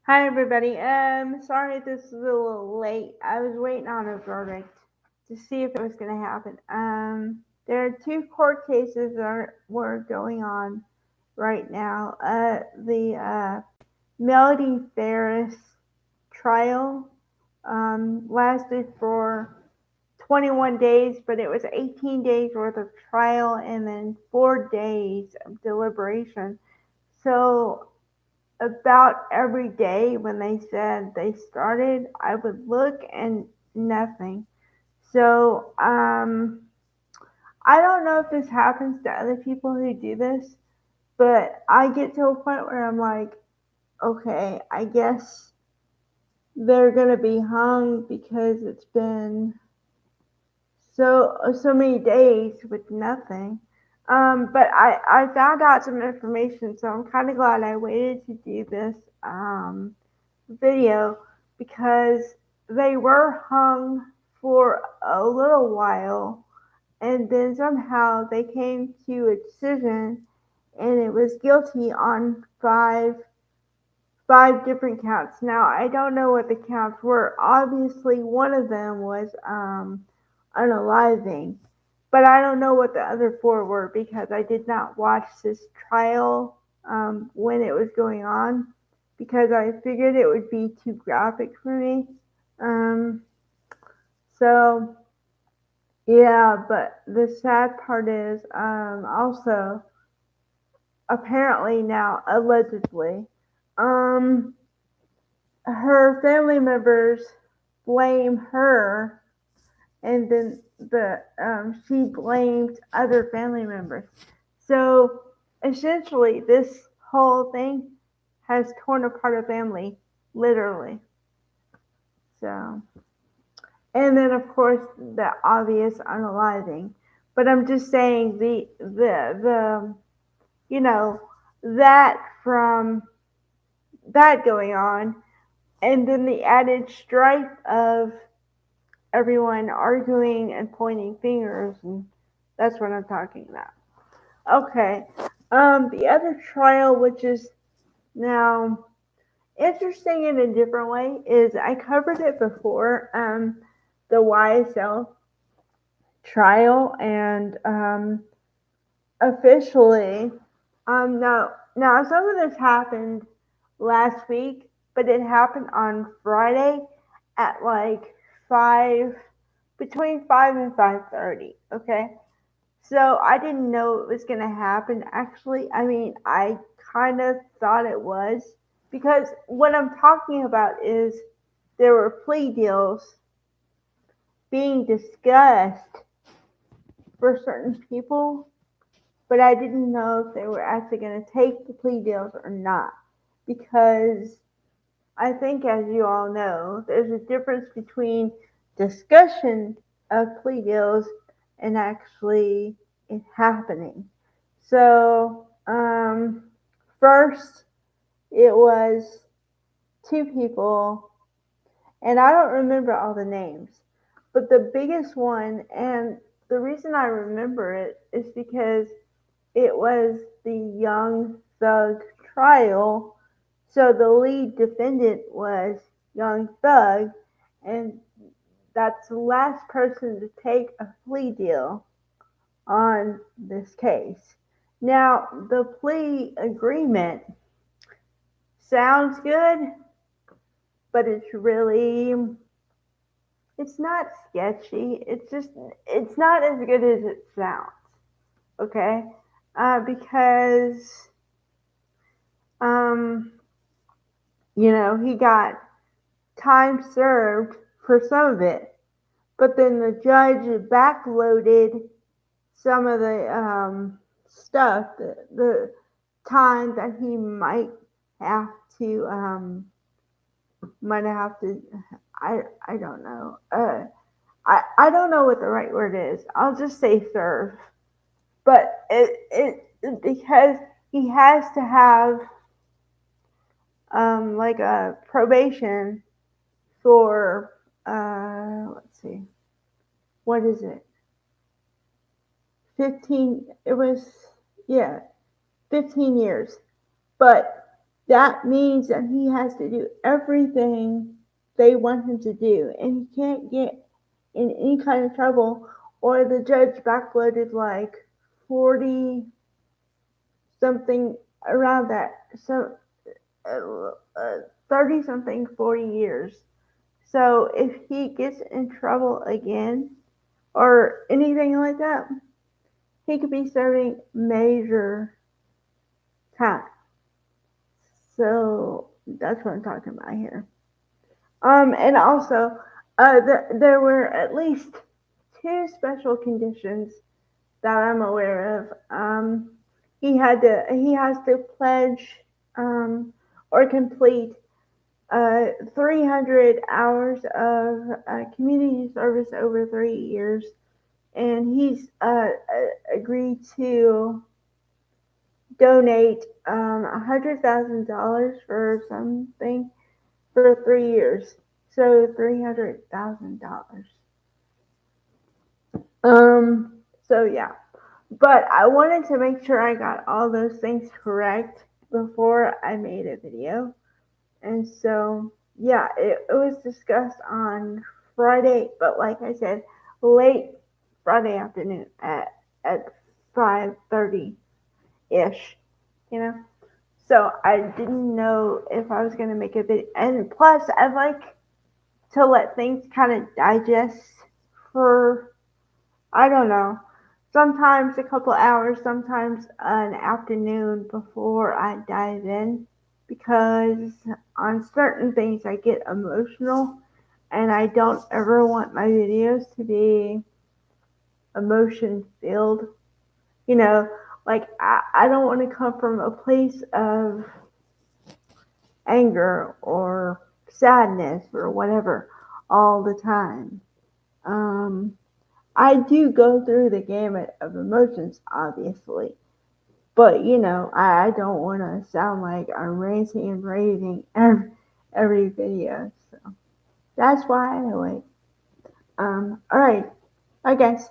Hi everybody. Sorry this is a little late. I was waiting on a verdict to see if it was going to happen. There are two court cases that were going on right now. The Melody Ferris trial lasted for 21 days, but it was 18 days worth of trial and then 4 days of deliberation. So about every day when they said they started, I would look and nothing. So I don't know if this happens to other people who do this, but I get to a point where I'm like, okay, I guess they're gonna be hung because it's been so many days with nothing. But I found out some information, so I'm kind of glad I waited to do this video because they were hung for a little while and then somehow they came to a decision and it was guilty on five different counts. Now I don't know what the counts were. Obviously one of them was unaliving, but I don't know what the other four were because I did not watch this trial when it was going on because I figured it would be too graphic for me. Um, so yeah, but the sad part is also apparently now allegedly um, her family members blame her and then she blamed other family members. So essentially, this whole thing has torn apart a family, literally. So, and then of course the obvious unaliving. But I'm just saying the you know that from that going on, and then the added strife of everyone arguing and pointing fingers, and that's what I'm talking about. Okay. The other trial, which is now interesting in a different way, is I covered it before. The YSL trial, and officially, now some of this happened last week, but it happened on Friday at like five, between 5 and 5:30. Okay. So I didn't know it was going to happen. Actually, I mean, I kind of thought it was because what I'm talking about is there were plea deals being discussed for certain people, but I didn't know if they were actually going to take the plea deals or not. Because I think, as you all know, there's a difference between discussion of plea deals and actually it happening. So, first, it was two people, and I don't remember all the names, but the biggest one, and the reason I remember it is because it was the Young Thug trial. So the lead defendant was Young Thug, and that's the last person to take a plea deal on this case. Now, the plea agreement sounds good, but it's not sketchy. It's not as good as it sounds, okay? Because, um, he got time served for some of it, but then the judge backloaded some of the stuff, the time that he have to might have to. I don't know. I don't know what the right word is. I'll just say serve, but it because he has to have like a probation for let's see, what is it? 15. It was, yeah, 15 years. But that means that he has to do everything they want him to do, and he can't get in any kind of trouble, or the judge backloaded like 40 something around that, so 30 something, 40 years. So if he gets in trouble again or anything like that, he could be serving major time. So that's what I'm talking about here. And also, there were at least two special conditions that I'm aware of. He has to pledge or complete 300 hours of community service over 3 years, and he's agreed to donate $100,000 for something for 3 years. So $300,000. So yeah, but I wanted to make sure I got all those things correct before I made a video. And so, yeah, it was discussed on Friday, but like I said, late Friday afternoon at 5:30 ish, you know. So I didn't know if I was gonna make a video, and plus I like to let things kind of digest for, I don't know, sometimes a couple hours, sometimes an afternoon before I dive in, because on certain things I get emotional, and I don't ever want my videos to be emotion filled. You know, like I don't want to come from a place of anger or sadness or whatever all the time. Um, I do go through the gamut of emotions, obviously, but I don't want to sound like I'm ranting and raving every video. So that's why I wait. All right, I guess.